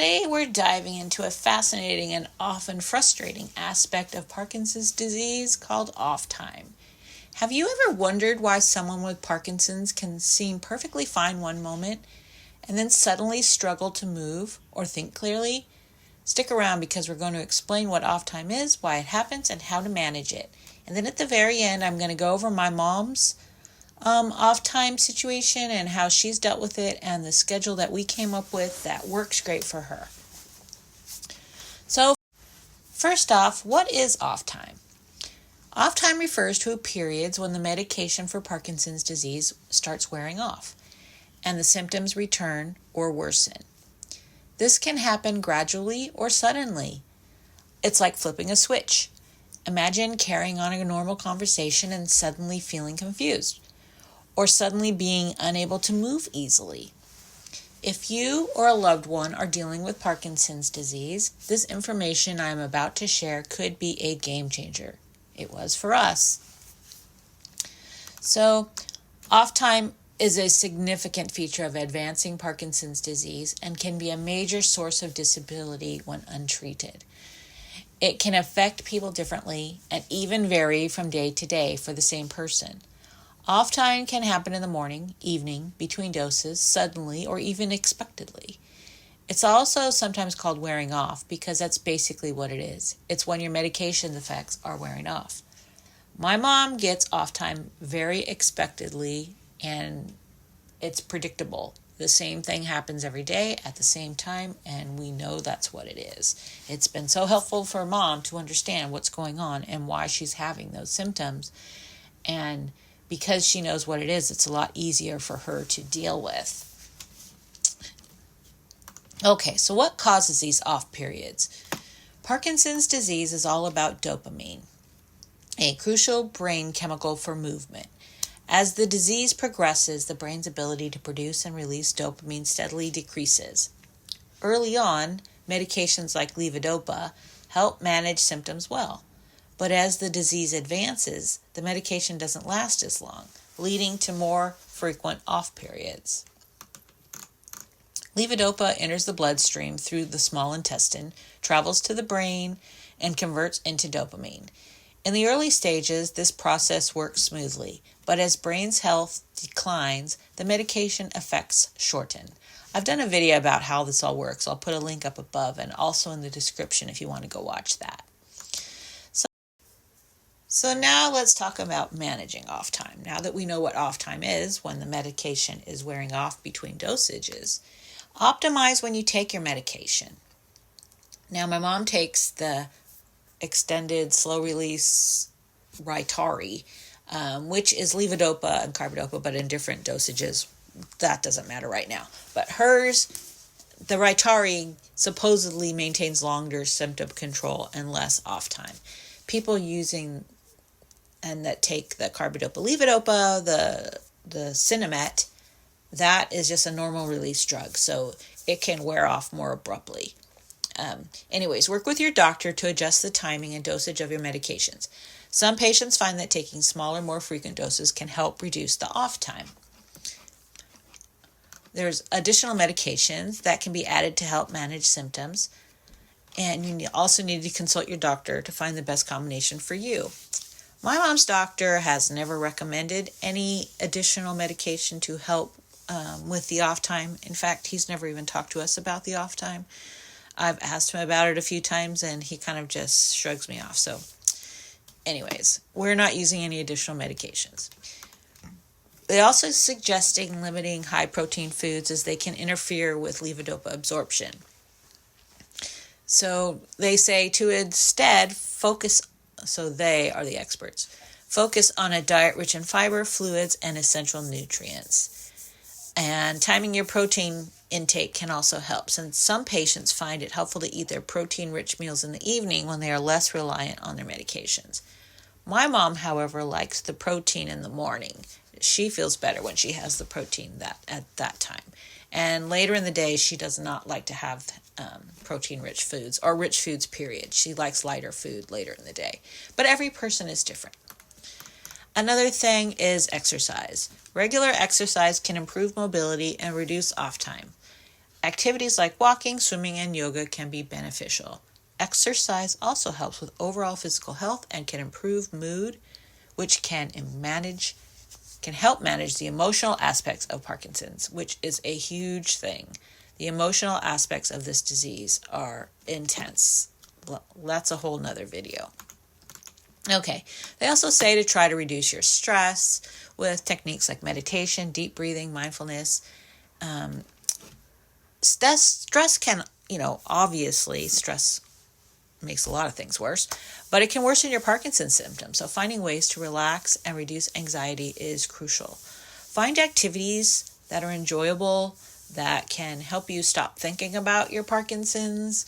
Today we're diving into a fascinating and often frustrating aspect of Parkinson's disease called off time. Have you ever wondered why someone with Parkinson's can seem perfectly fine one moment and then suddenly struggle to move or think clearly? Stick around because we're going to explain what off time is, why it happens, and how to manage it. And then at the very end, I'm going to go over my mom's off time situation and how she's dealt with it and the schedule that we came up with that works great for her. So, first off, what is off time? Off time refers to periods when the medication for Parkinson's disease starts wearing off and the symptoms return or worsen. This can happen gradually or suddenly. It's like flipping a switch. Imagine carrying on a normal conversation and suddenly feeling confused, or suddenly being unable to move easily. If you or a loved one are dealing with Parkinson's disease, this information I am about to share could be a game changer. It was for us. So, off time is a significant feature of advancing Parkinson's disease and can be a major source of disability when untreated. It can affect people differently and even vary from day to day for the same person. Off time can happen in the morning, evening, between doses, suddenly, or even unexpectedly. It's also sometimes called wearing off because that's basically what it is. It's when your medication effects are wearing off. My mom gets off time very expectedly, and it's predictable. The same thing happens every day at the same time, and we know that's what it is. It's been so helpful for Mom to understand what's going on and why she's having those symptoms. And because she knows what it is, it's a lot easier for her to deal with. Okay, so what causes these off periods? Parkinson's disease is all about dopamine, a crucial brain chemical for movement. As the disease progresses, the brain's ability to produce and release dopamine steadily decreases. Early on, medications like levodopa help manage symptoms well. But as the disease advances, the medication doesn't last as long, leading to more frequent off periods. Levodopa enters the bloodstream through the small intestine, travels to the brain, and converts into dopamine. In the early stages, this process works smoothly, but as brain's health declines, the medication effects shorten. I've done a video about how this all works. I'll put a link up above and also in the description if you want to go watch that. So now let's talk about managing off time. Now that we know what off time is, when the medication is wearing off between dosages, optimize when you take your medication. Now my mom takes the extended slow-release Rytary, which is levodopa and carbidopa, but in different dosages. That doesn't matter right now. But hers, the Rytary, supposedly maintains longer symptom control and less off time. People using and that take the carbidopa levodopa, the Cinemet, that is just a normal release drug, so it can wear off more abruptly. Anyways, work with your doctor to adjust the timing and dosage of your medications. Some patients find that taking smaller, more frequent doses can help reduce the off time. There's additional medications that can be added to help manage symptoms, and you also need to consult your doctor to find the best combination for you. My mom's doctor has never recommended any additional medication to help with the off time. In fact, he's never even talked to us about the off time. I've asked him about it a few times and he kind of just shrugs me off. So anyways, we're not using any additional medications. They're also suggesting limiting high protein foods as they can interfere with levodopa absorption. So they say to instead they are the experts, focus on a diet rich in fiber, fluids, and essential nutrients. And timing your protein intake can also help, since some patients find it helpful to eat their protein-rich meals in the evening when they are less reliant on their medications. My mom, however, likes the protein in the morning. She feels better when she has the protein at that time. And later in the day, she does not like to have protein-rich foods or rich foods, period. She likes lighter food later in the day. But every person is different. Another thing is exercise. Regular exercise can improve mobility and reduce off time. Activities like walking, swimming, and yoga can be beneficial. Exercise also helps with overall physical health and can improve mood, which can help manage the emotional aspects of Parkinson's, which is a huge thing. The emotional aspects of this disease are intense. That's a whole nother video. Okay, they also say to try to reduce your stress with techniques like meditation, deep breathing, mindfulness. Stress can, obviously stress makes a lot of things worse, but it can worsen your Parkinson's symptoms. So finding ways to relax and reduce anxiety is crucial. Find activities that are enjoyable, that can help you stop thinking about your Parkinson's.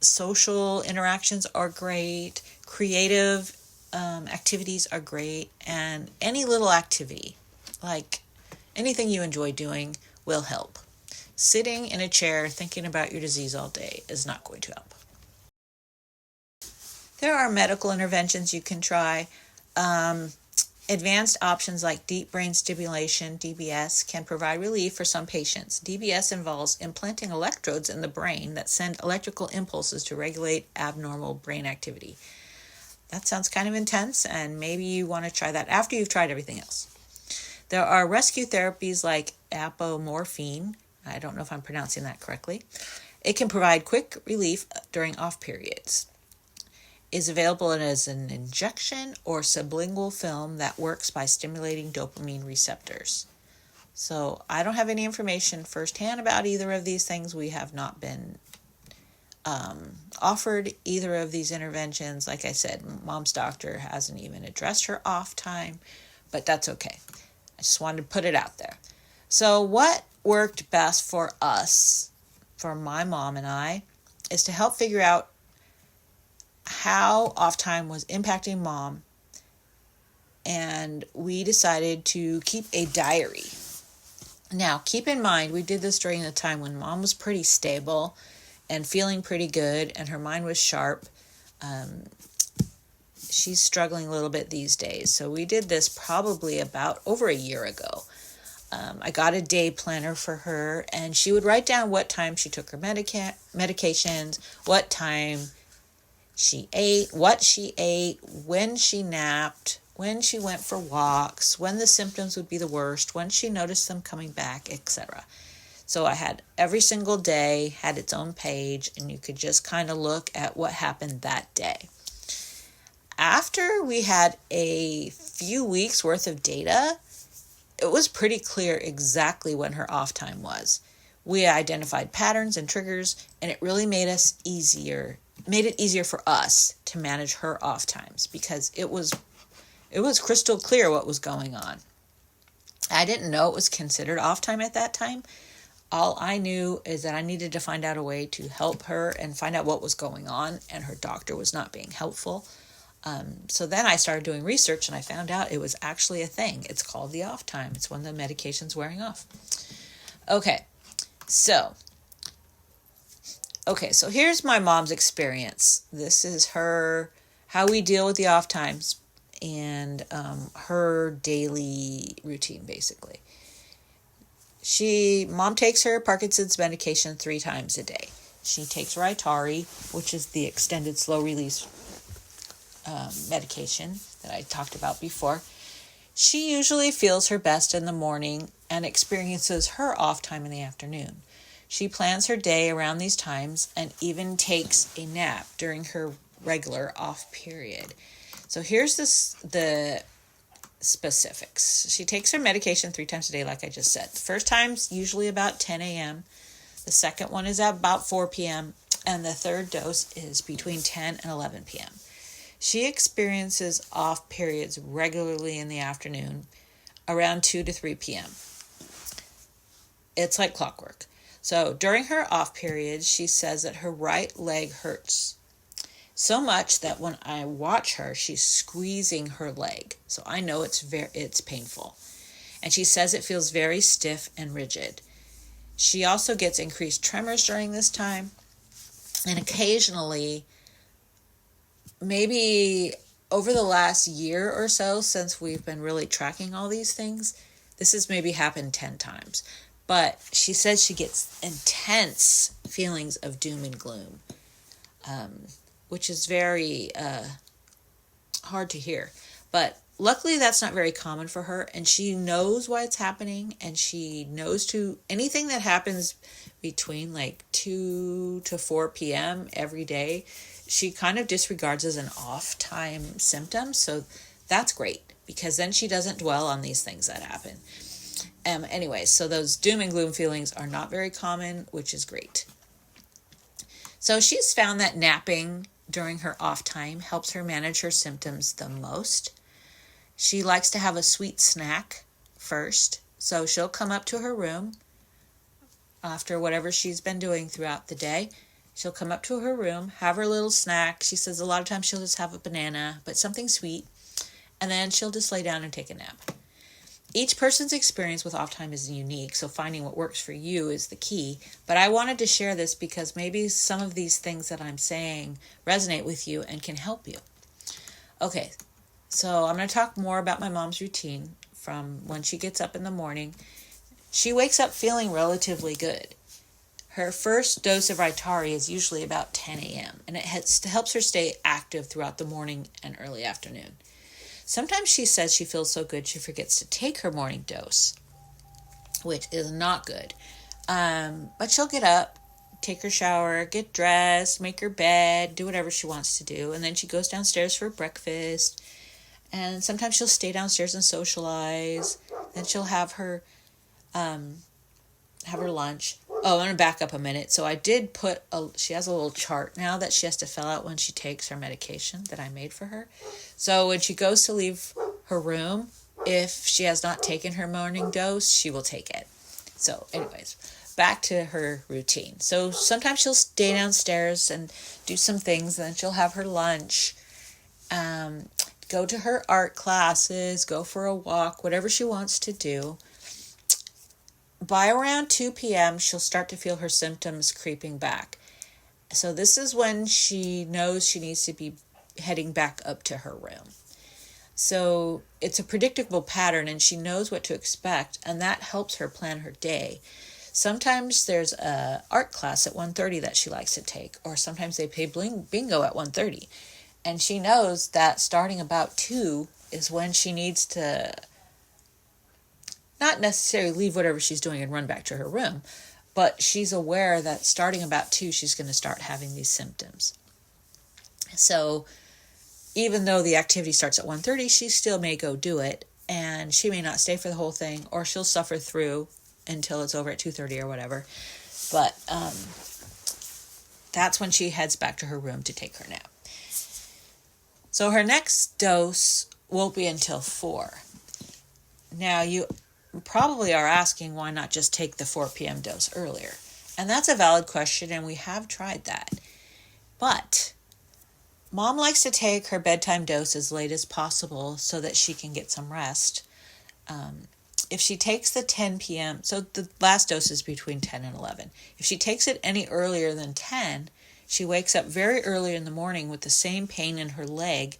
Social interactions are great. Creative activities are great. And any little activity, like anything you enjoy doing, will help. Sitting in a chair thinking about your disease all day is not going to help. There are medical interventions you can try. Advanced options like deep brain stimulation, DBS, can provide relief for some patients. DBS involves implanting electrodes in the brain that send electrical impulses to regulate abnormal brain activity. That sounds kind of intense, and maybe you want to try that after you've tried everything else. There are rescue therapies like apomorphine. I don't know if I'm pronouncing that correctly. It can provide quick relief during off periods. Is available as an injection or sublingual film that works by stimulating dopamine receptors. So I don't have any information firsthand about either of these things. We have not been offered either of these interventions. Like I said, Mom's doctor hasn't even addressed her off time, but that's okay. I just wanted to put it out there. So what worked best for us, for my mom and I, is to help figure out how off time was impacting Mom, and we decided to keep a diary. Now, keep in mind, we did this during the time when Mom was pretty stable and feeling pretty good, and her mind was sharp. She's struggling a little bit these days, so we did this probably about over a year ago. I got a day planner for her, and she would write down what time she took her medications, what time she ate, what she ate, when she napped, when she went for walks, when the symptoms would be the worst, when she noticed them coming back, etc. So I had every single day had its own page, and you could just kind of look at what happened that day. After we had a few weeks worth of data, it was pretty clear exactly when her off time was. We identified patterns and triggers, and it really made it easier for us to manage her off times, because it was crystal clear what was going on. I didn't know it was considered off time at that time. All I knew is that I needed to find out a way to help her and find out what was going on, and her doctor was not being helpful. So then I started doing research, and I found out it was actually a thing. It's called the off time. It's when the medication's wearing off. Okay, so here's my mom's experience. This is how we deal with the off times and her daily routine, basically. Mom takes her Parkinson's medication 3 times a day. She takes Rytari, which is the extended slow release medication that I talked about before. She usually feels her best in the morning and experiences her off time in the afternoon. She plans her day around these times and even takes a nap during her regular off period. So here's the specifics. She takes her medication 3 times a day, like I just said. The first time's usually about 10 a.m. The second one is at about 4 p.m. And the third dose is between 10 and 11 p.m. She experiences off periods regularly in the afternoon, around 2 to 3 p.m. It's like clockwork. So during her off periods, she says that her right leg hurts so much that when I watch her, she's squeezing her leg. So I know it's painful. And she says it feels very stiff and rigid. She also gets increased tremors during this time. And occasionally, maybe over the last year or so, since we've been really tracking all these things, this has maybe happened 10 times. But she says she gets intense feelings of doom and gloom, which is very hard to hear. But luckily that's not very common for her, and she knows why it's happening, and she knows anything that happens between like 2 to 4 p.m. every day, she kind of disregards as an off time symptom. So that's great, because then she doesn't dwell on these things that happen. Anyway, so those doom and gloom feelings are not very common, which is great. So she's found that napping during her off time helps her manage her symptoms the most. She likes to have a sweet snack first. So she'll come up to her room after whatever she's been doing throughout the day. She'll come up to her room, have her little snack. She says a lot of times she'll just have a banana, but something sweet. And then she'll just lay down and take a nap. Each person's experience with off time is unique, so finding what works for you is the key. But I wanted to share this because maybe some of these things that I'm saying resonate with you and can help you. Okay, so I'm going to talk more about my mom's routine from when she gets up in the morning. She wakes up feeling relatively good. Her first dose of Ritari is usually about 10 a.m., and it helps her stay active throughout the morning and early afternoon. Sometimes she says she feels so good she forgets to take her morning dose, which is not good. But she'll get up, take her shower, get dressed, make her bed, do whatever she wants to do, and then she goes downstairs for breakfast. And sometimes she'll stay downstairs and socialize. Then she'll have her lunch. Oh, I'm going to back up a minute. So I did she has a little chart now that she has to fill out when she takes her medication that I made for her. So when she goes to leave her room, if she has not taken her morning dose, she will take it. So anyways, back to her routine. So sometimes she'll stay downstairs and do some things, and then she'll have her lunch, go to her art classes, go for a walk, whatever she wants to do. By around 2 p.m., she'll start to feel her symptoms creeping back. So this is when she knows she needs to be heading back up to her room. So it's a predictable pattern, and she knows what to expect, and that helps her plan her day. Sometimes there's a art class at 1:30 that she likes to take, or sometimes they play bingo at 1:30. And she knows that starting about 2 is when she needs to not necessarily leave whatever she's doing and run back to her room, but she's aware that starting about 2, she's going to start having these symptoms. So even though the activity starts at 1:30, she still may go do it, and she may not stay for the whole thing, or she'll suffer through until it's over at 2:30 or whatever. But that's when she heads back to her room to take her nap. So her next dose won't be until 4. Now, you probably are asking why not just take the 4 p.m. dose earlier. And that's a valid question, and we have tried that. But Mom likes to take her bedtime dose as late as possible so that she can get some rest. If she takes the 10 p.m., so the last dose is between 10 and 11. If she takes it any earlier than 10, she wakes up very early in the morning with the same pain in her leg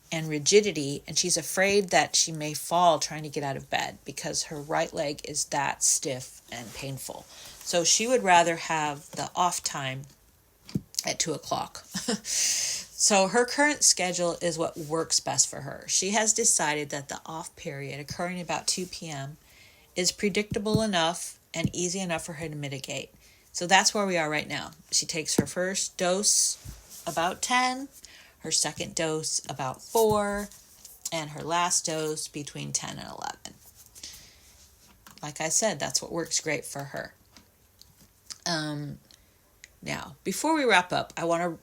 and rigidity, and she's afraid that she may fall trying to get out of bed because her right leg is that stiff and painful. So she would rather have the off time at 2 o'clock. So her current schedule is what works best for her. She has decided that the off period occurring about 2 p.m. is predictable enough and easy enough for her to mitigate. So that's where we are right now. She takes her first dose about 10, her second dose about 4, and her last dose between 10 and 11. Like I said, that's what works great for her. Now, before we wrap up, I want to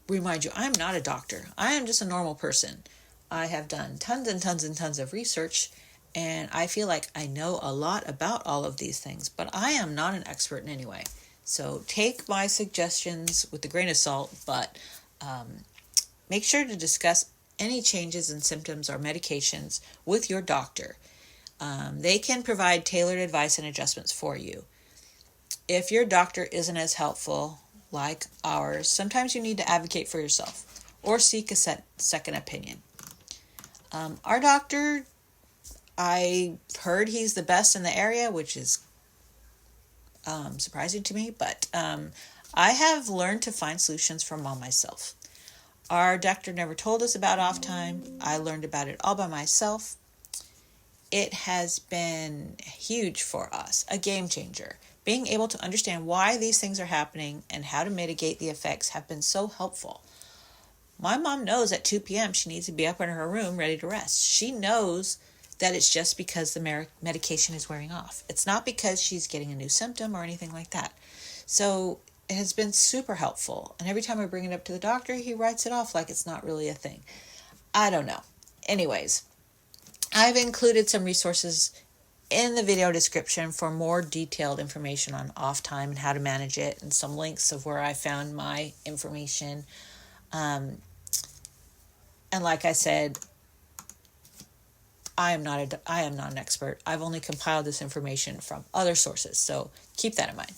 remind you, I'm not a doctor. I am just a normal person. I have done tons and tons and tons of research, and I feel like I know a lot about all of these things, but I am not an expert in any way. So take my suggestions with a grain of salt, but make sure to discuss any changes in symptoms or medications with your doctor. They can provide tailored advice and adjustments for you. If your doctor isn't as helpful like ours, sometimes you need to advocate for yourself or seek a second opinion. Our doctor, I heard he's the best in the area, which is surprising to me, but I have learned to find solutions for all myself. Our doctor never told us about off time. I learned about it all by myself. It has been huge for us, a game changer. Being able to understand why these things are happening and how to mitigate the effects have been so helpful. My mom knows at 2 p.m. she needs to be up in her room ready to rest. She knows that it's just because the medication is wearing off. It's not because she's getting a new symptom or anything like that. So it has been super helpful. And every time I bring it up to the doctor, he writes it off like it's not really a thing. I don't know. Anyways, I've included some resources in the video description for more detailed information on off time and how to manage it, and some links of where I found my information. And like I said, I am not an expert. I've only compiled this information from other sources, so keep that in mind.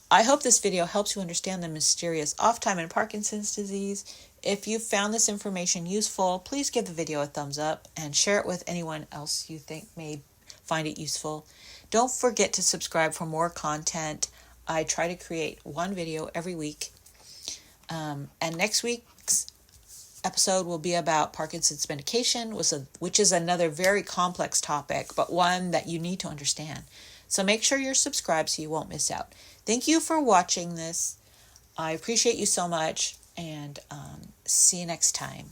I hope this video helps you understand the mysterious off time in Parkinson's disease. If you found this information useful, please give the video a thumbs up and share it with anyone else you think may find it useful. Don't forget to subscribe for more content. I try to create one video every week. And next week's episode will be about Parkinson's medication, which is another very complex topic, but one that you need to understand. So make sure you're subscribed so you won't miss out. Thank you for watching this. I appreciate you so much, and see you next time.